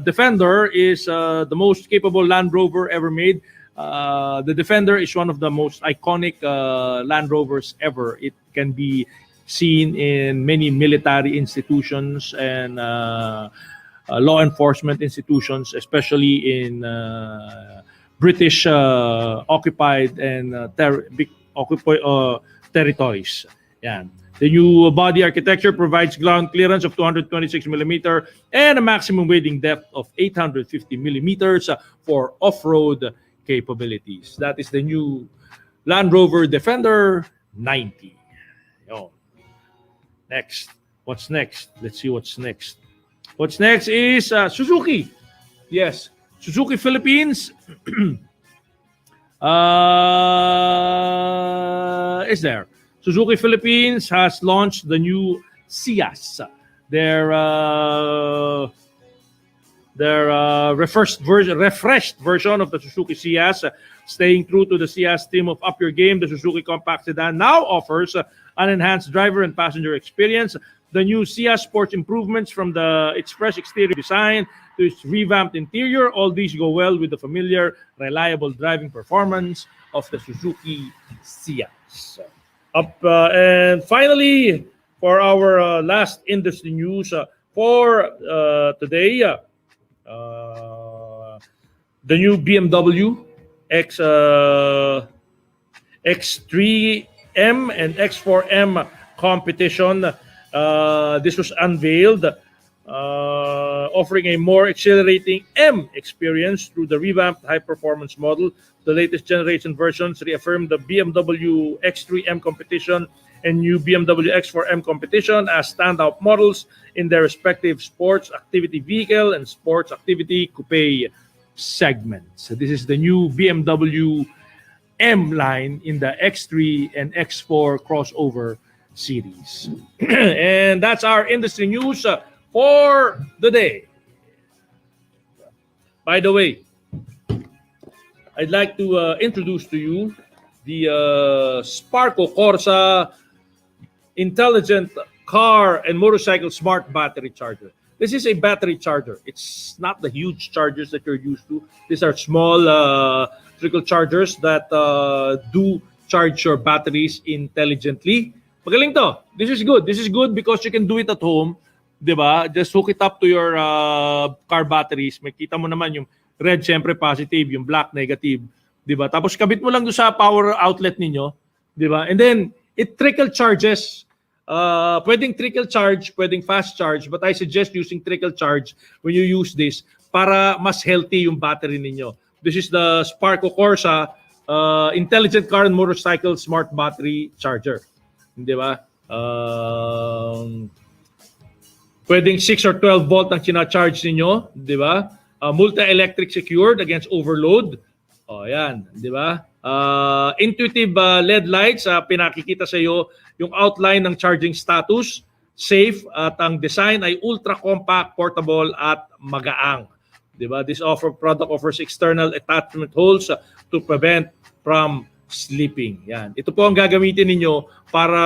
Defender is the most capable Land Rover ever made. The Defender is one of the most iconic Land Rovers ever. It can be seen in many military institutions and law enforcement institutions, especially in British occupied and territories. Yeah. The new body architecture provides ground clearance of 226 millimeter and a maximum wading depth of 850 millimeters for off-road capabilities. That is the new Land Rover Defender 90. Oh. Next. What's next? Let's see what's next. What's next is Suzuki. Yes, Suzuki Philippines is there. Suzuki Philippines has launched the new Ciaz, their refreshed version of the Suzuki Ciaz. Staying true to the Ciaz theme of Up Your Game, the Suzuki compact sedan now offers an enhanced driver and passenger experience. The new Ciaz sports improvements, from its fresh exterior design to its revamped interior. All these go well with the familiar, reliable driving performance of the Suzuki Ciaz. And finally, for our last industry news for today, the new BMW X3M and X4M competition. This was unveiled, offering a more exhilarating M experience through the revamped high-performance model. The latest generation versions reaffirm the BMW X3M competition and new BMW X4M competition as standout models in their respective sports activity vehicle and sports activity coupe segments. So this is the new BMW M line in the X3 and X4 crossover series. And that's our industry news for the day. By the way, I'd like to introduce to you the Sparco Corsa intelligent car and motorcycle smart battery charger. This is a battery charger. It's not the huge chargers that you're used to. These are small trickle chargers that do charge your batteries intelligently. Magaling to. This is good. This is good because you can do it at home. 'Di ba? Just hook it up to your car batteries. Makita mo naman yung red syempre positive, yung black negative. 'Di ba? Tapos kabit mo lang doon sa power outlet ninyo. 'Di ba? And then, it trickle charges. Pwedeng trickle charge, pwedeng fast charge, but I suggest using trickle charge when you use this para mas healthy yung battery ninyo. This is the Sparco Corsa Intelligent Car and Motorcycle Smart Battery Charger. Di ba? Pwedeng 6 or 12 volt ang charge ninyo, di ba? Multi-electric secured against overload. Yan, di ba? Intuitive LED lights, pinakikita sa iyo yung outline ng charging status, safe, at ang design ay ultra-compact, portable, at magaang. Diba? This product offers external attachment holes to prevent from sleeping. Yan. Ito po ang gagamitin ninyo para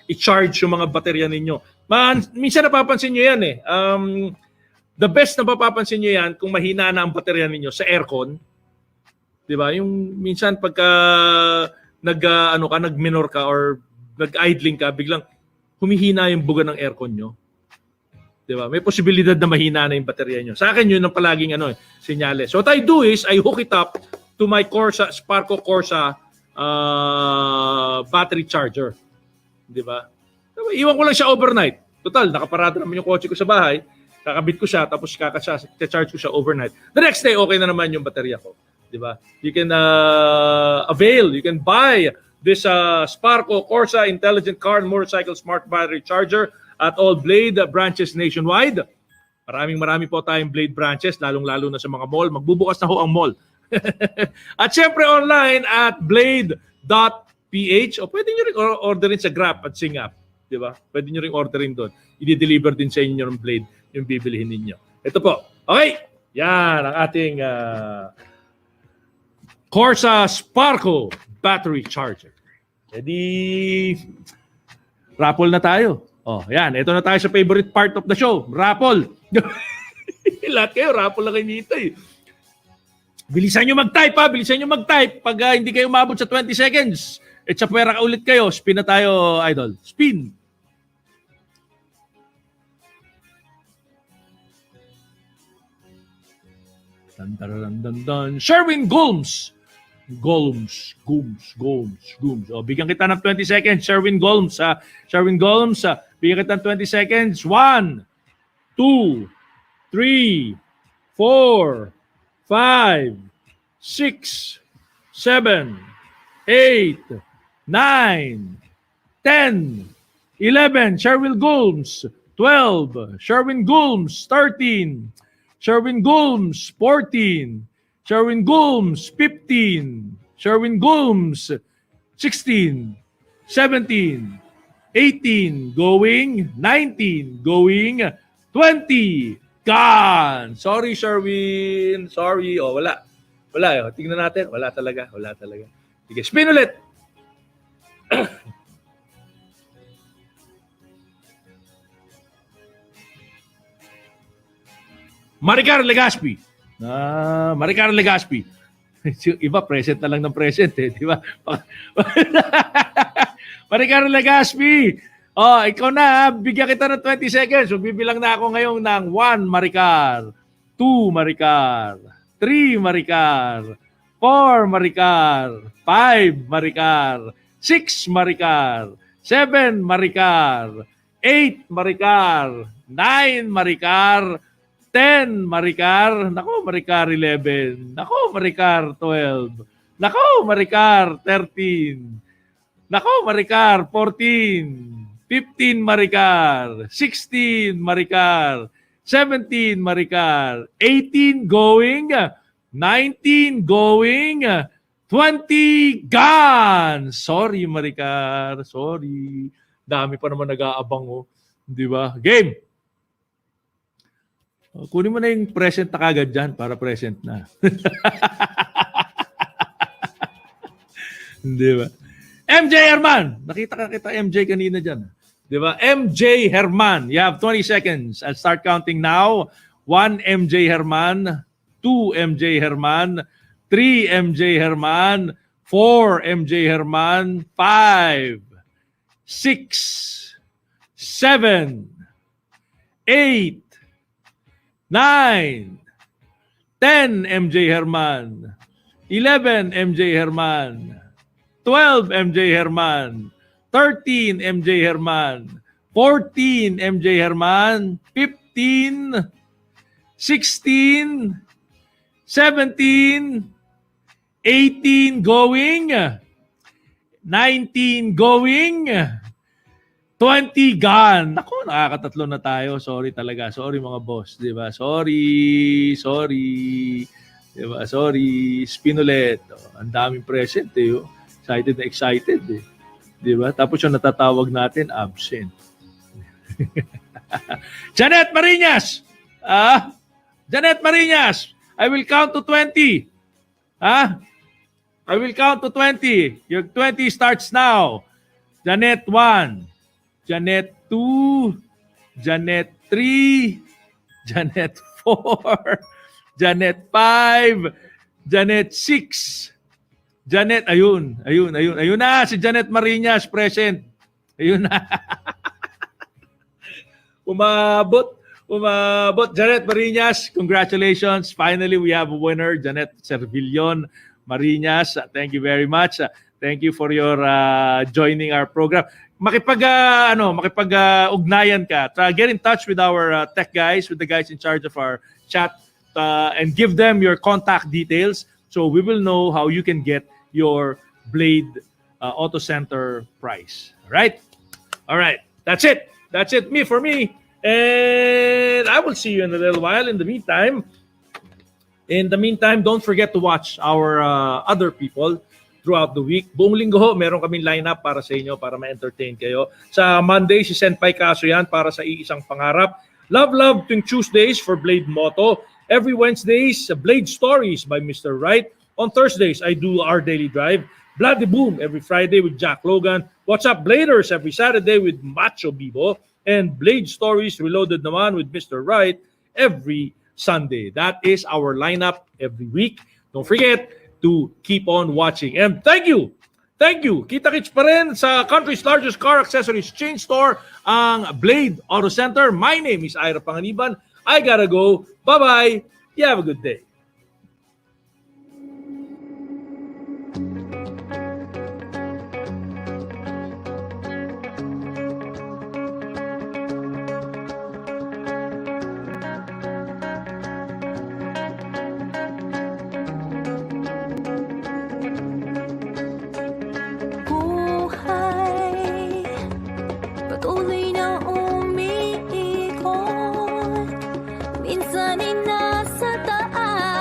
i-charge yung mga baterya ninyo. Minsan napapansin nyo yan eh. The best na mapapansin nyo yan kung mahina na ang baterya ninyo sa aircon. Diba? Yung minsan pagka nag-minor ka or nag-idling ka, biglang humihina yung buga ng aircon nyo. Diba? May posibilidad na mahina na yung baterya nyo. Sa akin, yun ang palaging senyales. So what I do is, I hook it up to my Corsa, Sparco Corsa battery charger. Diba? Iwan ko lang siya overnight. Total, nakaparada naman yung kotse ko sa bahay. Kakabit ko siya, tapos charge ko siya overnight. The next day, okay na naman yung baterya ko. Diba? You can you can buy this Sparco Corsa Intelligent Car and Motorcycle Smart Battery Charger at all Blade branches nationwide. Marami po tayong Blade branches, lalong-lalo na sa mga mall. Magbubukas na ho ang mall. At syempre online at blade.ph o pwede nyo rin orderin sa Grab at Singap. Diba? Pwede nyo rin orderin doon. I-deliver din sa inyo ng Blade yung bibilihin ninyo. Ito po. Okay. Yan ang ating Corsa Sparco battery charger. Jadi, raffle na tayo. Yan. Ito na tayo sa favorite part of the show. Raffle. Lahat kayo, raffle na kayo nito eh. Bilisan nyo mag-type ha. Bilisan nyo mag-type. Pag hindi kayo umabot sa 20 seconds, sa pera ka ulit kayo. Spin na tayo, idol. Spin. Dun. Sherwin Golmes. Golmes. Bigyan kita ng 20 seconds. Sherwin Golmes. Bigyan kita ng 20 seconds. 1, 2, 3, 4, 5, 6, 7, 8, 9, 10, 11. Sherwin Golmes. 12. Sherwin Golmes. 13. Sherwin Golmes. 14. Sherwin Golmes, 15. Sherwin Golmes, 16. 17. 18. Going. 19. Going. 20. Gone. Sorry, Sherwin. Sorry. Wala. Wala. Tingnan natin. Wala talaga. Sige, spin ulit. Maricar Legaspi. Maricar Legaspi. Iba, present na lang ng present eh. Di ba? Maricar Legaspi. Ikaw na. Bigyan kita ng 20 seconds. So, bibilang na ako ngayon ng 1 Maricar, 2 Maricar, 3 Maricar, 4 Maricar, 5 Maricar, 6 Maricar, 7 Maricar, 8 Maricar, 9 Maricar, 10 Maricar, nako Maricar 11, nako Maricar 12, nako Maricar 13, nako Maricar 14, 15 Maricar, 16 Maricar, 17 Maricar, 18 going, 19 going, 20 gone. Sorry Maricar, sorry. Dami pa naman nag-aabang di ba? Game. Kunin mo na yung present na kagad dyan para present na. Di ba? MJ Herman. Nakita kita MJ kanina dyan. Di ba? MJ Herman. You have 20 seconds. I'll start counting now. 1 MJ Herman. 2 MJ Herman. 3 MJ Herman. 4 MJ Herman. 5. 6, 7, 8, 9, 10, MJ Herman. 11, MJ Herman. 12, MJ Herman. 13, MJ Herman. 14, MJ Herman. 15, 16, 17, 18 going, 19 going, 20 gone. Naku, nakakatatlo na tayo. Sorry talaga. Sorry mga boss. Diba? Sorry. Diba? Sorry. Spin ulit. Oh, ang daming present eh. Oh. Excited na excited eh. Diba? Tapos yung natatawag natin, absent. Janet Marinas! Janet Marinas! I will count to 20. I will count to 20. Your 20 starts now. Janet 1. Janet 2. Janet 3. Janet 4. Janet 5. Janet 6. Janet, ayun na, si Janet Marinas present. Ayun na. Umabot. Janet Marinas, congratulations. Finally, we have a winner, Janet Servillon Marinas. Thank you very much. Thank you for your joining our program. Makipag-ugnayan ka. Get in touch with our tech guys, with the guys in charge of our chat, and give them your contact details so we will know how you can get your Blade Auto Center prize. All right. That's it. For me. And I will see you in a little while. In the meantime, don't forget to watch our other people throughout the week. Buong linggo ho, meron kaming lineup para sa inyo para ma-entertain kayo. Sa Monday, si Senpai Kaso yan para sa iisang pangarap. Love tuwing Tuesdays for Blade Moto. Every Wednesdays, Blade Stories by Mr. Wright. On Thursdays, I do Our Daily Drive. Bloody Boom every Friday with Jack Logan. What's Up Bladers every Saturday with Macho Bibo. And Blade Stories Reloaded naman with Mr. Wright every Sunday. That is our lineup every week. Don't forget to keep on watching. And thank you. Kita-kits pa rin sa country's largest car accessories chain store, ang Blade Auto Center. My name is Ira Panganiban. I gotta go. Bye-bye. You have a good day. Patuloy na umiikot, minsan ay nasa taas.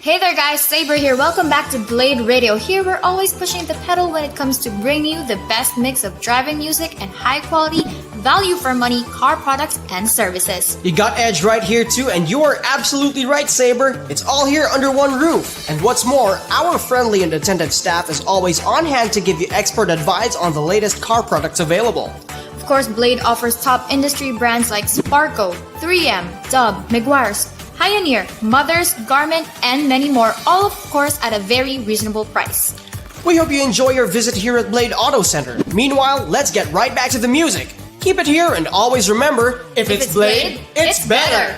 Hey there guys, Saber here. Welcome back to Blade Radio. Here we're always pushing the pedal when it comes to bringing you the best mix of driving music and high quality, value for money car products and services. You got Edge right here too, and you are absolutely right, Saber. It's all here under one roof. And what's more, our friendly and attentive staff is always on hand to give you expert advice on the latest car products available. Of course, Blade offers top industry brands like Sparco, 3M, Dub, Meguiar's, Pioneer, Mothers, Garment, and many more, all of course at a very reasonable price. We hope you enjoy your visit here at Blade Auto Center. Meanwhile, let's get right back to the music. Keep it here and always remember, if it's Blade, it's better.